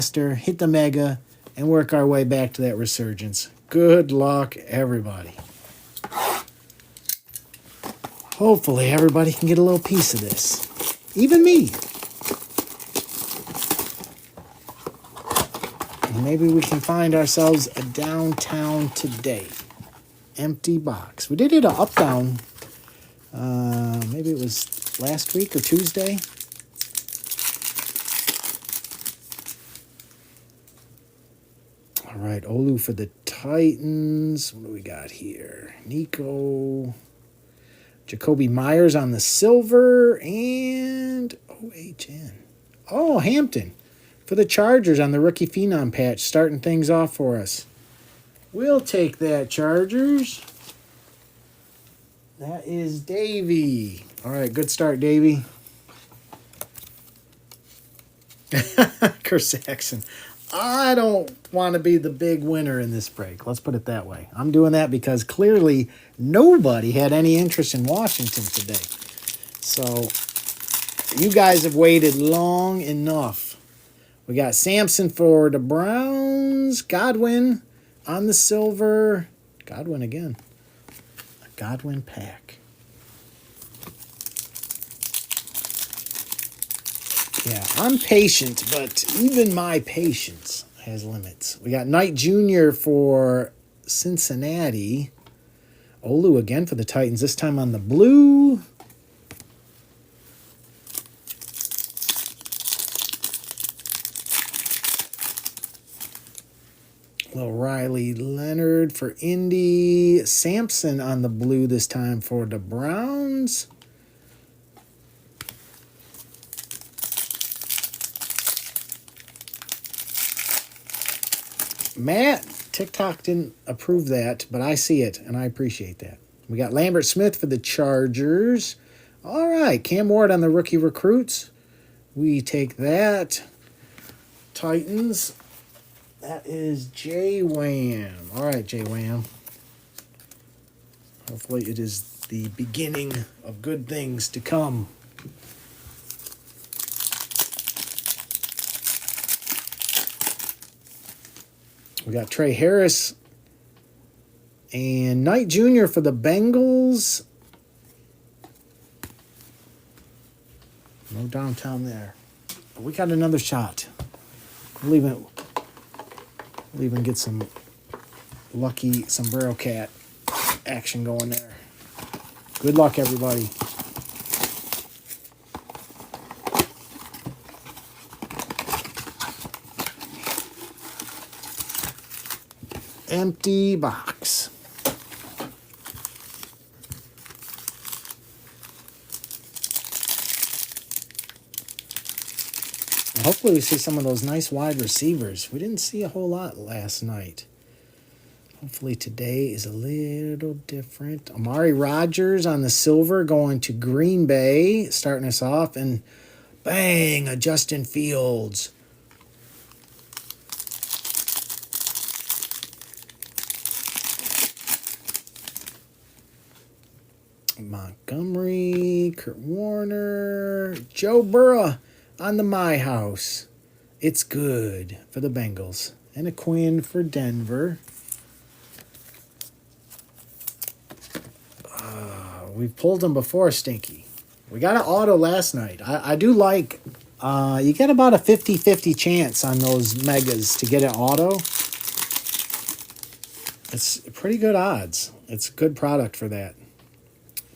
hit the mega, and work our way back to that resurgence. Good luck, everybody. Hopefully, everybody can get a little piece of this. Even me. And maybe we can find ourselves a downtown today. Empty box. We did it a up-down. Maybe it was last week or Tuesday. All right, Olu for the Titans. What do we got here? Nico. Jacoby Myers on the silver. And OHN. Oh, Hampton for the Chargers on the rookie phenom patch. Starting things off for us. We'll take that, Chargers. That is Davey. All right, good start, Davey. Chris Saxon. I don't want to be the big winner in this break. Let's put it that way. I'm doing that because clearly nobody had any interest in Washington today. So you guys have waited long enough. We got Sampson for the Browns. Godwin on the silver. Godwin again. A Godwin pack. Yeah, I'm patient, but even my patience has limits. We got Knight Jr. for Cincinnati. Olu again for the Titans, this time on the blue. Little Riley Leonard for Indy. Sampson on the blue this time for the Browns. Matt, TikTok didn't approve that, but I see it, and I appreciate that. We got Lambert Smith for the Chargers. All right, Cam Ward on the rookie recruits. We take that. Titans. That is J-Wham. All right, J-Wham. Hopefully it is the beginning of good things to come. We got Trey Harris and Knight Jr. for the Bengals. No downtown there. But we got another shot. We'll even get some lucky sombrero cat action going there. Good luck, everybody. Empty box. Hopefully we see some of those nice wide receivers. We didn't see a whole lot last night. Hopefully today is a little different. Amari Rodgers on the silver going to Green Bay, starting us off. And bang, a Justin Fields. Montgomery, Kurt Warner, Joe Burrow on the My House. It's good for the Bengals. And a Quinn for Denver. We've pulled them before, Stinky. We got an auto last night. I do like, you get about a 50-50 chance on those megas to get an auto. It's pretty good odds. It's a good product for that.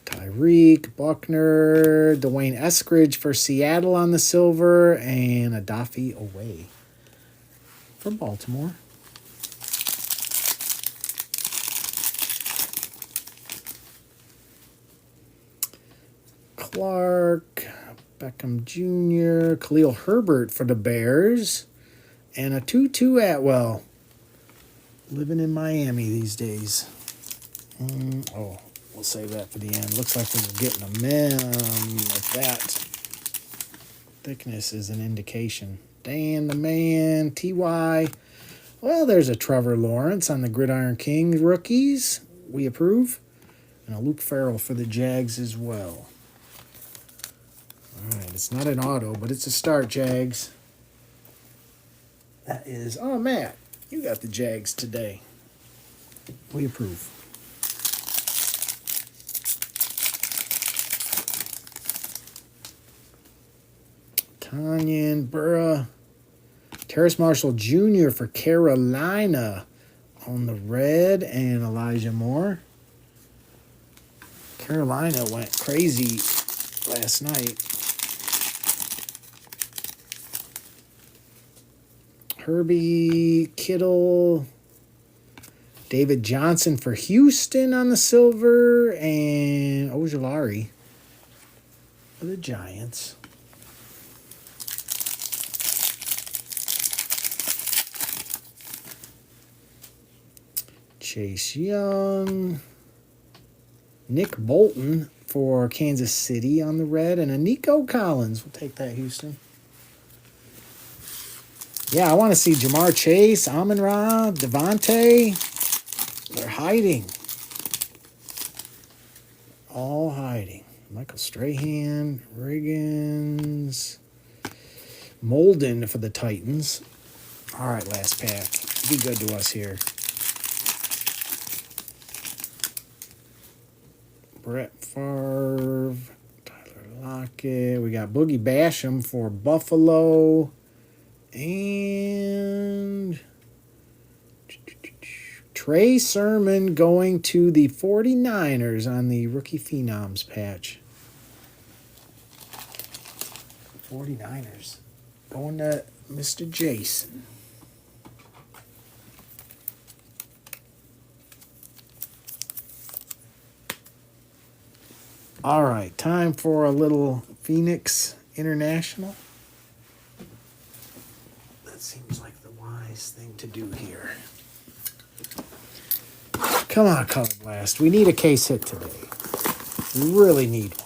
Tyreek, Buckner, Dwayne Eskridge for Seattle on the silver, and a Daffy away for Baltimore. Clark, Beckham Jr., Khalil Herbert for the Bears, and a 2-2 Atwell. Living in Miami these days. We'll save that for the end. Looks like we're getting a mem of that. Thickness is an indication. Dan the Man, T.Y. Well, there's a Trevor Lawrence on the Gridiron Kings rookies. We approve. And a Luke Farrell for the Jags as well. All right, it's not an auto, but it's a start, Jags. That is, oh, Matt, you got the Jags today. We approve. Tanyan Burra. Terrace Marshall Jr. for Carolina on the red, and Elijah Moore. Carolina went crazy last night. Herbie Kittle. David Johnson for Houston on the silver, and Ojulari for the Giants. Chase Young. Nick Bolton for Kansas City on the red, and a Nico Collins. We'll take that, Houston. Yeah, I want to see Jamar Chase, Amon-Ra, Devontae. They're hiding. All hiding. Michael Strahan, Riggins, Molden for the Titans. All right, last pack. Be good to us here. Brett Favre, Tyler Lockett. We got Boogie Basham for Buffalo. And Trey Sermon going to the 49ers on the Rookie Phenoms patch. 49ers going to Mr. Jason. All right, time for a little Phoenix International. That seems like the wise thing to do here. Come on, Color Blast. We need a case hit today. We really need one.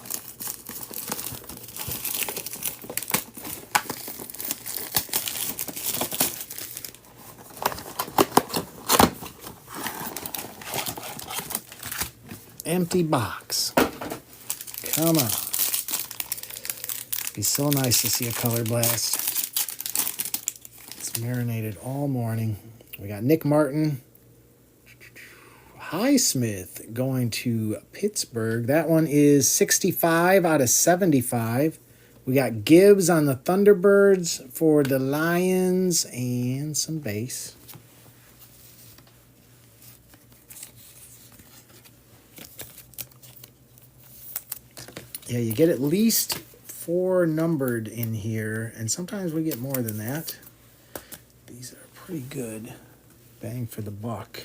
Empty box. Come on. Be so nice to see a Color Blast. It's marinated all morning. We got Nick Martin. Highsmith going to Pittsburgh. That one is 65 out of 75. We got Gibbs on the Thunderbirds for the Lions and some base. Yeah, you get at least 4 numbered in here, and sometimes we get more than that. These are pretty good. Bang for the buck.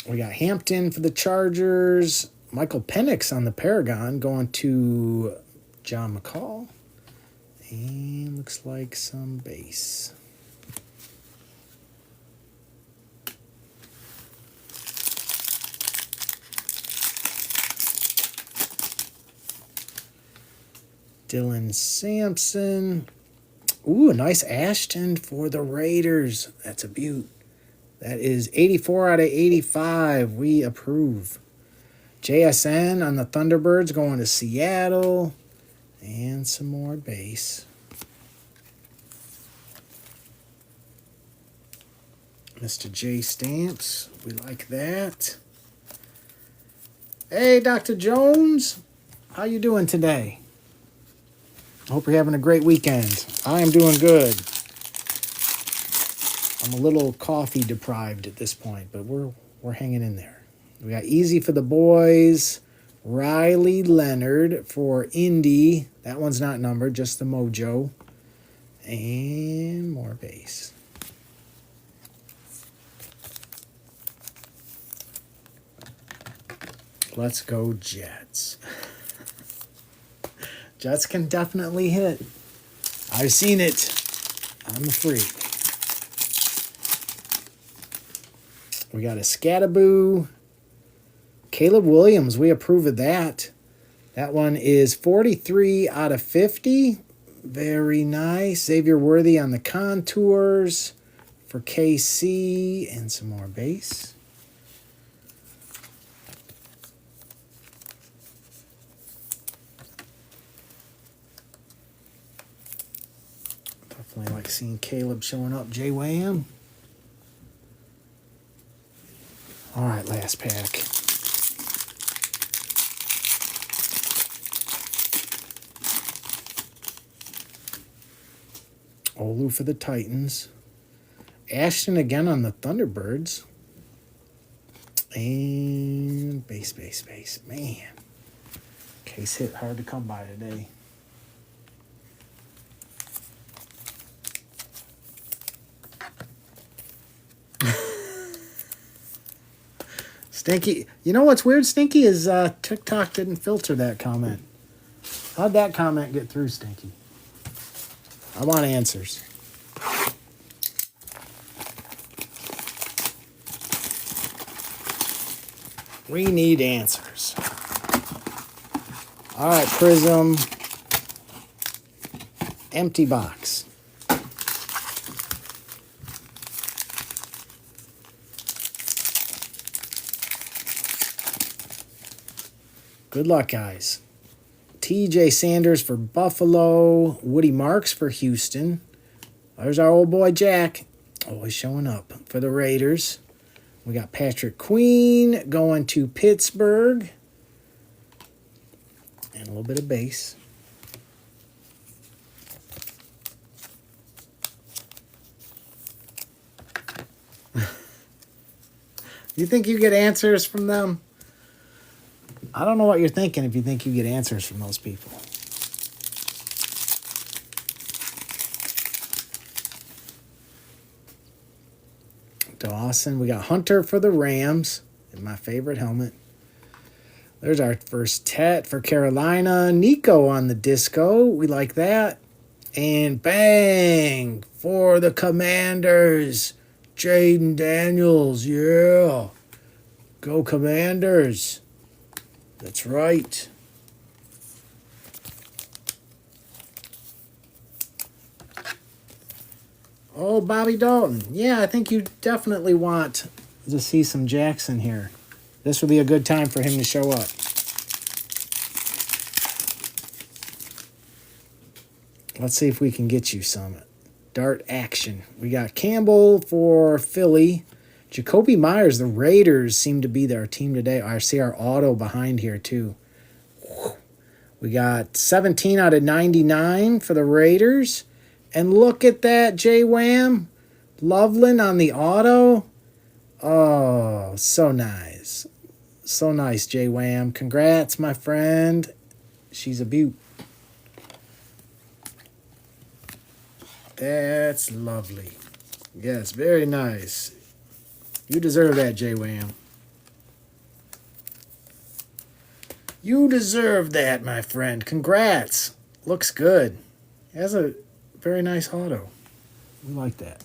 We got Hampton for the Chargers. Michael Penix on the Paragon going to John McCall. And looks like some base. Dylan Sampson. Ooh, a nice Ashton for the Raiders. That's a beaut. That is 84 out of 85. We approve. JSN on the Thunderbirds going to Seattle. And some more base. Mr. J Stamps. We like that. Hey, Dr. Jones. How you doing today? Hope you're having a great weekend. I am doing good. I'm a little coffee deprived at this point, but we're hanging in there. We got Easy for the boys. Riley Leonard for Indy. That one's not numbered, just the Mojo. And more base. Let's go Jets. Jets can definitely hit. I've seen it. I'm a freak. We got a Scattaboo. Caleb Williams, we approve of that. That one is 43 out of 50. Very nice. Xavier Worthy on the contours for KC and some more base. Definitely like seeing Caleb showing up. J-Wham. All right, last pack. Olu for the Titans. Ashton again on the Thunderbirds. And base. Man. Case hit hard to come by today. Stinky. You know what's weird, Stinky, is TikTok didn't filter that comment. How'd that comment get through, Stinky? I want answers. We need answers. All right, Prism. Empty box. Good luck, guys. TJ Sanders for Buffalo. Woody Marks for Houston. There's our old boy Jack. Always showing up for the Raiders. We got Patrick Queen going to Pittsburgh. And a little bit of base. You think you get answers from them? I don't know what you're thinking if you think you get answers from those people. Dawson. We got Hunter for the Rams. My favorite helmet. There's our first Tet for Carolina. Nico on the disco. We like that. And bang for the Commanders. Jaden Daniels. Yeah. Go Commanders. That's right. Oh, Bobby Dalton. Yeah, I think you definitely want to see some Jackson here. This would be a good time for him to show up. Let's see if we can get you some dart action. We got Campbell for Philly. Jacoby Myers, the Raiders seem to be their team today. I see our auto behind here too. We got 17 out of 99 for the Raiders. And look at that, J-Wham. Loveland on the auto. Oh, so nice. So nice, J-Wham. Congrats, my friend. She's a beaut. That's lovely. Yes, very nice. You deserve that, J-Wham. You deserve that, my friend. Congrats. Looks good. Has a very nice auto. We like that.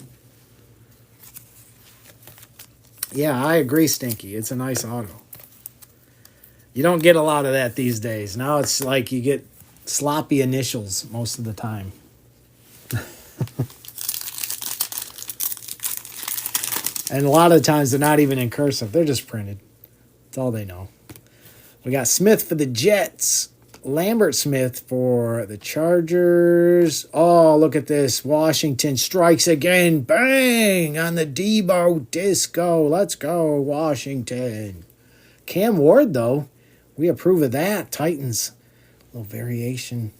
Yeah, I agree, Stinky. It's a nice auto. You don't get a lot of that these days. Now it's like you get sloppy initials most of the time. And a lot of times they're not even in cursive. They're just printed. That's all they know. We got Smith for the Jets. Lambert Smith for the Chargers. Oh, look at this. Washington strikes again. Bang! On the Debo disco. Let's go, Washington. Cam Ward, though. We approve of that. Titans. A little variation.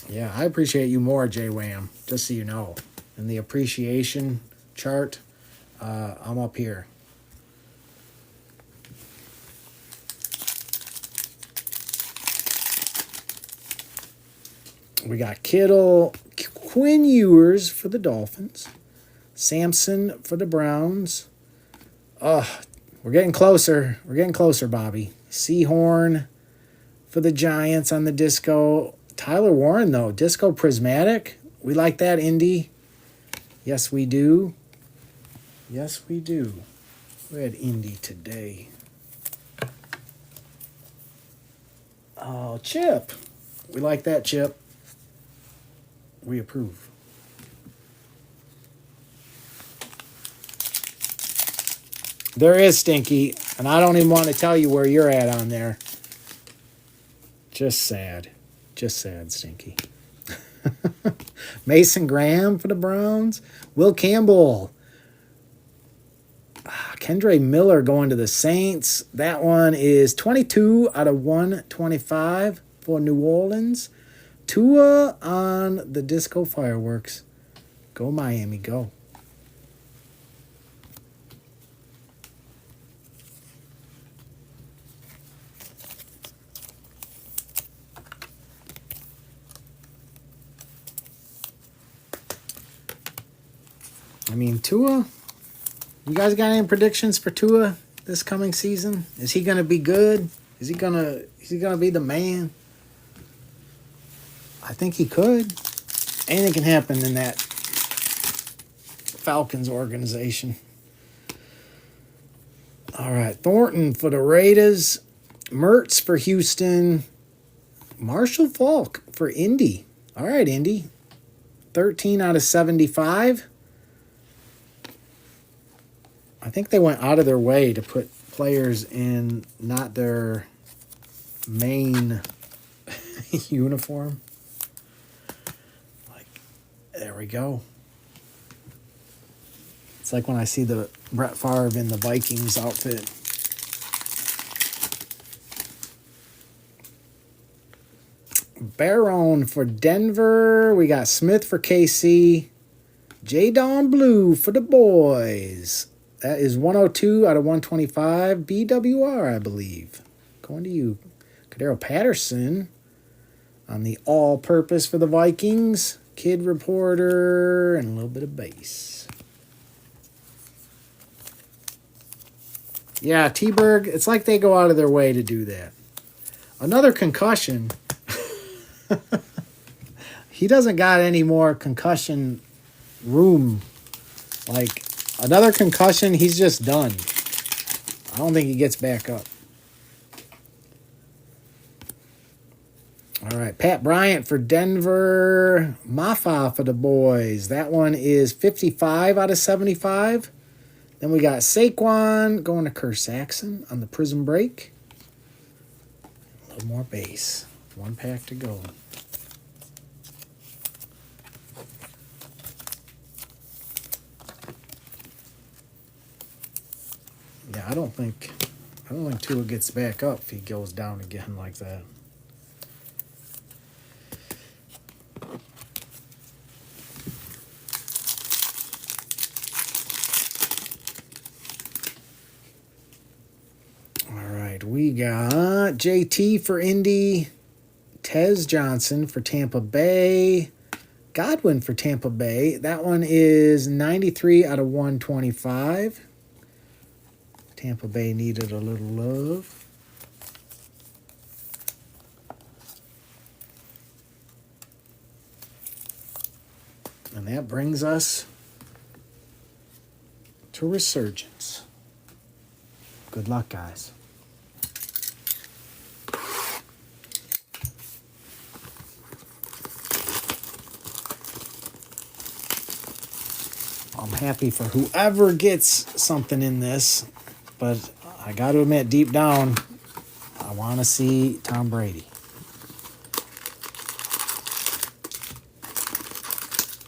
Yeah, I appreciate you more, J-Wham, just so you know. In the appreciation chart, I'm up here. We got Kittle, Quinn Ewers for the Dolphins, Sampson for the Browns. Oh, we're getting closer. We're getting closer, Bobby. Seahorn for the Giants on the disco. Tyler Warren, though, disco prismatic. We like that, Indy. Yes, we do. Yes, we do. We had Indy today. Oh, Chip. We like that, Chip. We approve. There is, Stinky, and I don't even want to tell you where you're at on there. Just sad. Just sad, Stinky. Mason Graham for the Browns. Will Campbell. Kendre Miller going to the Saints. That one is 22 out of 125 for New Orleans. Tua on the Disco Fireworks. Go Miami, go. I mean, Tua, you guys got any predictions for Tua this coming season? Is he going to be good? Is he going to be the man? I think he could. Anything can happen in that Falcons organization. All right, Thornton for the Raiders. Mertz for Houston. Marshall Faulk for Indy. All right, Indy. 13 out of 75. I think they went out of their way to put players in not their main uniform. Like, there we go. It's like when I see the Brett Favre in the Vikings outfit. Barone for Denver. We got Smith for KC. J-Don Blue for the boys. That is 102 out of 125. BWR, I believe. Going to you. Kadero Patterson on the all-purpose for the Vikings. Kid Reporter and a little bit of base. Yeah, T-Berg, it's like they go out of their way to do that. Another concussion. He doesn't got any more concussion room. Like, another concussion, he's just done. I don't think he gets back up. All right, Pat Bryant for Denver. Mafa for the boys. That one is 55 out of 75. Then we got Saquon going to Kerr Saxon on the Prism Break. A little more base. One pack to go. Yeah, I don't think Tua gets back up if he goes down again like that. All right, we got JT for Indy, Tez Johnson for Tampa Bay, Godwin for Tampa Bay. That one is 93 out of 125. Tampa Bay needed a little love. And that brings us to Resurgence. Good luck, guys. I'm happy for whoever gets something in this. But I got to admit, deep down, I want to see Tom Brady.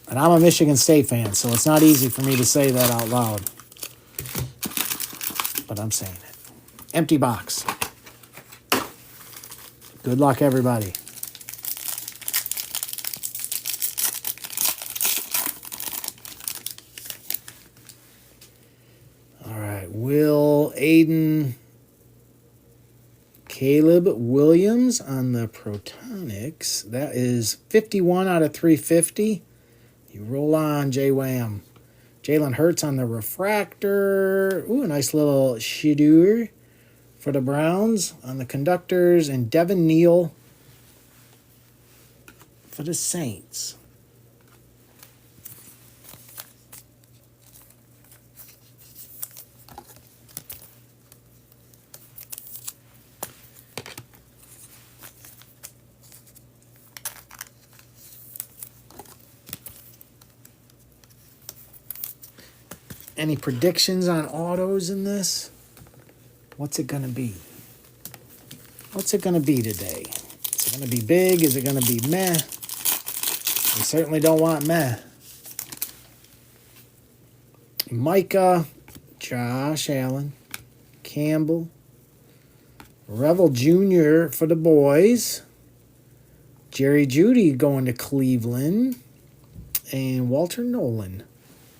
And I'm a Michigan State fan, so it's not easy for me to say that out loud. But I'm saying it. Empty box. Good luck, everybody. Will Aiden Caleb Williams on the Protonics. That is 51 out of 350. You roll on, J-Wham. Jalen Hurts on the Refractor. Ooh, a nice little Shadur for the Browns on the Conductors. And Devin Neal for the Saints. Any predictions on autos in this? What's it going to be? What's it going to be today? Is it going to be big? Is it going to be meh? We certainly don't want meh. Micah, Josh Allen, Campbell, Revel Jr. for the boys, Jerry Jeudy going to Cleveland, and Walter Nolan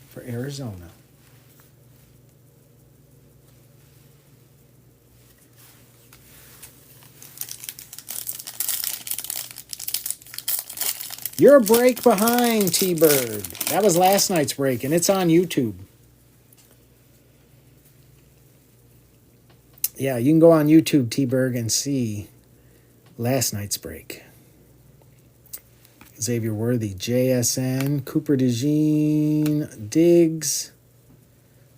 for Arizona. You're a break behind, T-Bird. That was last night's break, and it's on YouTube. Yeah, you can go on YouTube, T-Berg, and see last night's break. Xavier Worthy, JSN, Cooper DeJean, Diggs,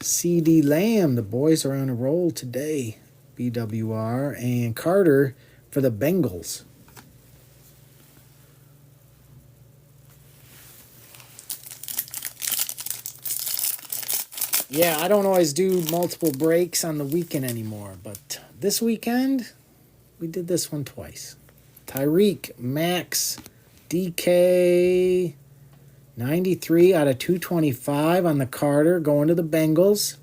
CD Lamb. The boys are on a roll today. BWR, and Carter for the Bengals. Yeah, I don't always do multiple breaks on the weekend anymore, but this weekend, we did this one twice. Tyreek, Max, DK, 93 out of 225 on the Carter, going to the Bengals.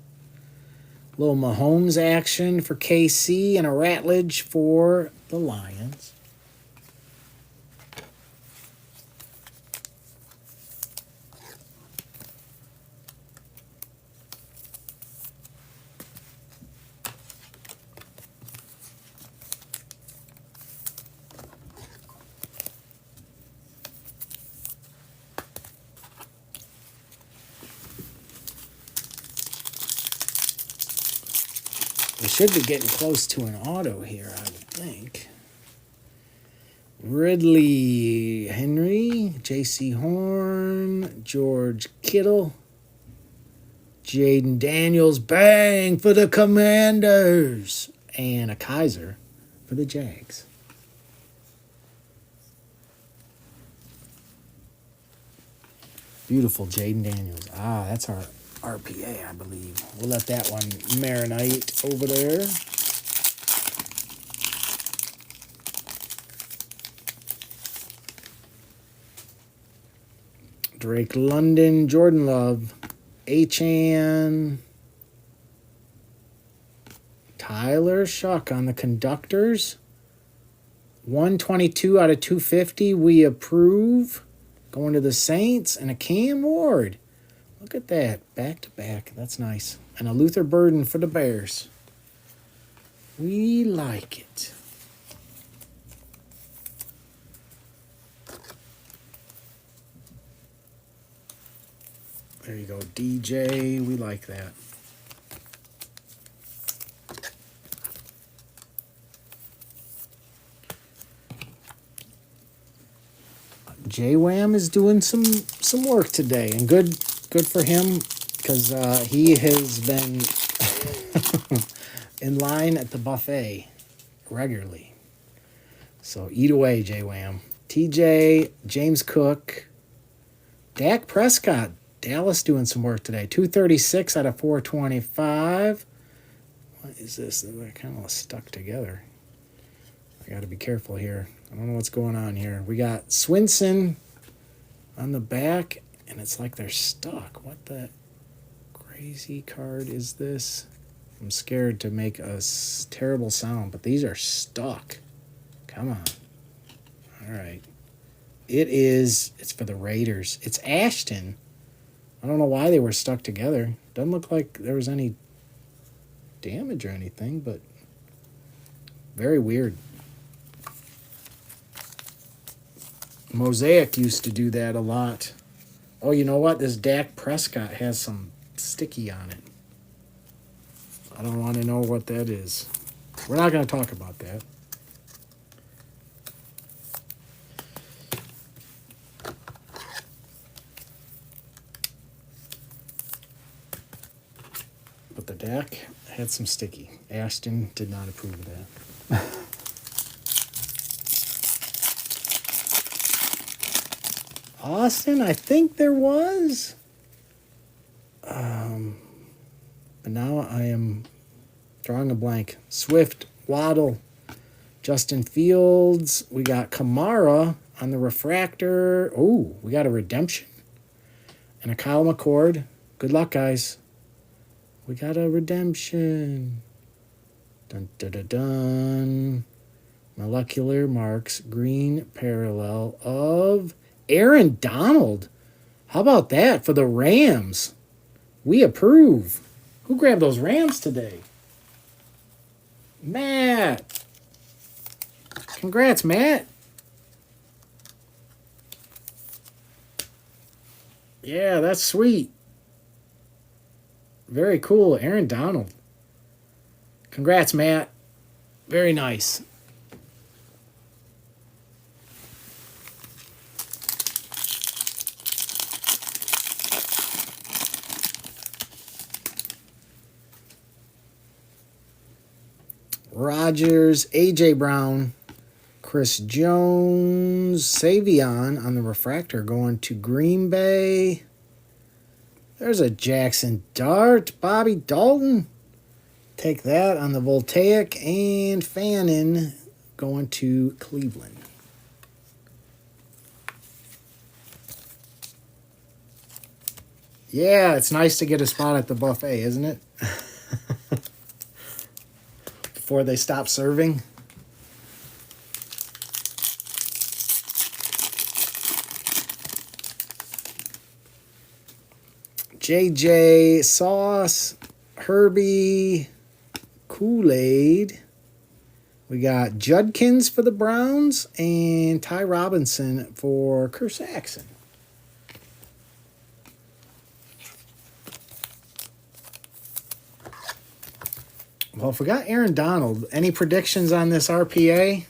Little Mahomes action for KC and a Ratledge for the Lions. We should be getting close to an auto here, I would think. Ridley Henry, J.C. Horn, George Kittle, Jaden Daniels, bang for the Commanders, and a Kaiser for the Jags. Beautiful Jaden Daniels. Ah, that's our RPA, I believe. We'll let that one marinate over there. Drake London, Jordan Love, Achan, Tyler Shuck on the conductors. 122 out of 250. We approve. Going to the Saints, and a Cam Ward. Look at that. Back to back. That's nice. And a Luther Burden for the Bears. We like it. There you go, DJ. We like that. J-Wham is doing some work today, and good for him, because he has been in line at the buffet regularly. So eat away, J-Wham. TJ, James Cook, Dak Prescott, Dallas doing some work today. 236 out of 425. What is this? They're kind of stuck together. I got to be careful here. I don't know what's going on here. We got Swinson on the back, and it's like they're stuck. What the crazy card is this? I'm scared to make a terrible sound, but these are stuck. Come on. All right. It's for the Raiders. It's Ashton. I don't know why they were stuck together. Doesn't look like there was any damage or anything, but very weird. Mosaic used to do that a lot. Oh, you know what? This Dak Prescott has some sticky on it. I don't want to know what that is. We're not going to talk about that. But the Dak had some sticky. Ashton did not approve of that. Austin, I think there was. But now I am drawing a blank. Swift, Waddle, Justin Fields. We got Kamara on the refractor. Oh, we got a redemption. And a Kyle McCord. Good luck, guys. We got a redemption. Dun, dun, dun, dun. Molecular marks. Green parallel of Aaron Donald. How about that for the Rams? We approve. Who grabbed those Rams today? Matt. Congrats, Matt. Yeah, that's sweet. Very cool. Aaron Donald. Congrats, Matt. Very nice. Rodgers, A.J. Brown, Chris Jones, Savion on the refractor going to Green Bay. There's a Jackson Dart, Bobby Dalton. Take that on the Voltaic, and Fannin going to Cleveland. Yeah, it's nice to get a spot at the buffet, isn't it? Before they stop serving. JJ, Sauce, Herbie, Kool-Aid. We got Judkins for the Browns and Ty Robinson for Kerr Saxon. Well, if we got Aaron Donald, any predictions on this RPA?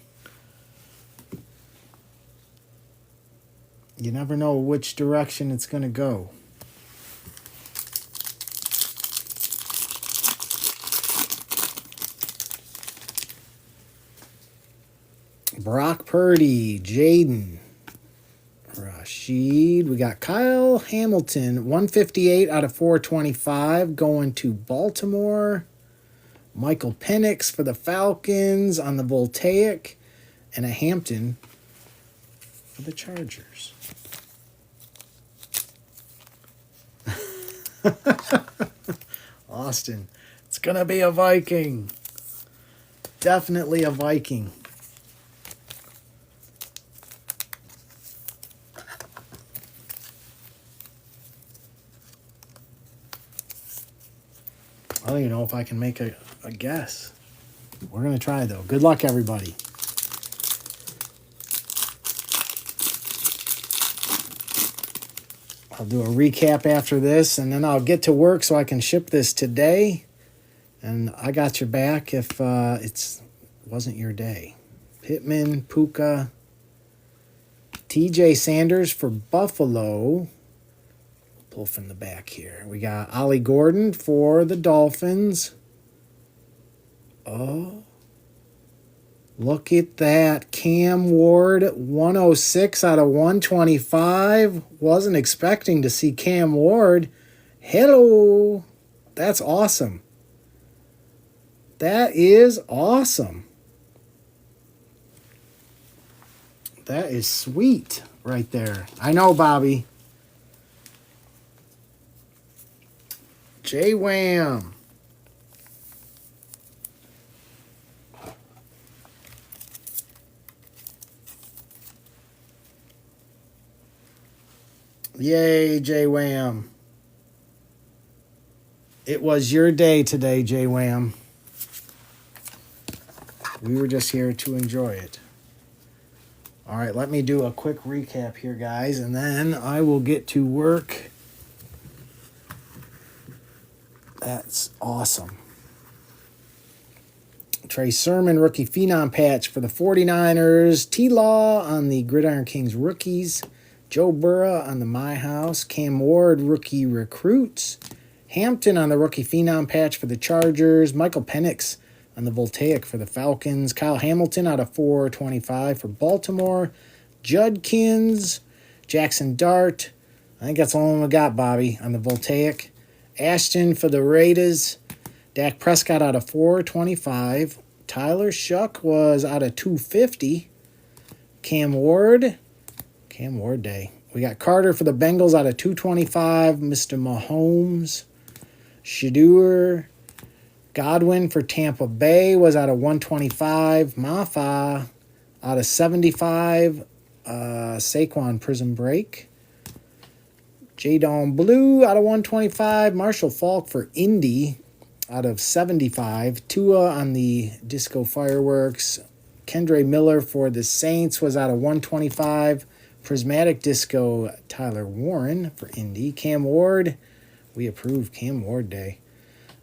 You never know which direction it's going to go. Brock Purdy, Jaden, Rashid. We got Kyle Hamilton, 158 out of 425, going to Baltimore. Michael Penix for the Falcons on the Voltaic, and a Hampton for the Chargers. Austin, it's going to be a Viking. Definitely a Viking. I don't even know if I can make a guess. We're going to try, though. Good luck, everybody. I'll do a recap after this, and then I'll get to work so I can ship this today. And I got your back if it wasn't your day. Pittman, Puka, TJ Sanders for Buffalo. Pull from the back here. We got Ollie Gordon for the Dolphins. Oh, look at that. Cam Ward, 106 out of 125. Wasn't expecting to see Cam Ward. Hello. That's awesome. That is awesome. That is sweet right there. I know, Bobby. J-Wham. Yay, J-Wham. It was your day today, J-Wham. We were just here to enjoy it. All right, let me do a quick recap here, guys, and then I will get to work. That's awesome. Trey Sermon, rookie phenom patch for the 49ers. T-Law on the Gridiron Kings rookies. Joe Burrow on the My House. Cam Ward, rookie recruits. Hampton on the rookie phenom patch for the Chargers. Michael Penix on the Voltaic for the Falcons. Kyle Hamilton out of 425 for Baltimore. Judkins, Jackson Dart. I think that's the only one we got, Bobby, on the Voltaic. Ashton for the Raiders. Dak Prescott out of 425. Tyler Shuck was out of 250. Cam Ward Day. We got Carter for the Bengals out of 225. Mr. Mahomes. Shedeur. Godwin for Tampa Bay was out of 125. Mafa out of 75. Saquon Prison Break. Jadon Blue out of 125. Marshall Faulk for Indy out of 75. Tua on the Disco Fireworks. Kendre Miller for the Saints was out of 125. Prismatic Disco Tyler Warren for Indy. Cam Ward. We approve Cam Ward Day.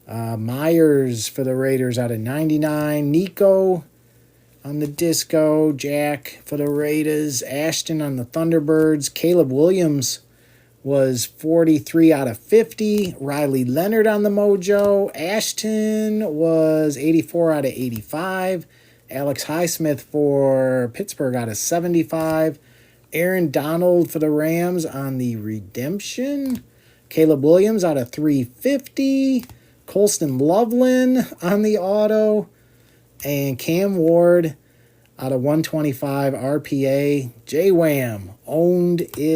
Myers for the Raiders out of 99. Nico on the Disco. Jack for the Raiders. Ashton on the Thunderbirds. Caleb Williams was 43 out of 50. Riley Leonard on the Mojo. Ashton was 84 out of 85. Alex Highsmith for Pittsburgh out of 75. Aaron Donald for the Rams on the Redemption. Caleb Williams out of 350. Colston Loveland on the auto. And Cam Ward out of 125 RPA. J-Wham owned it.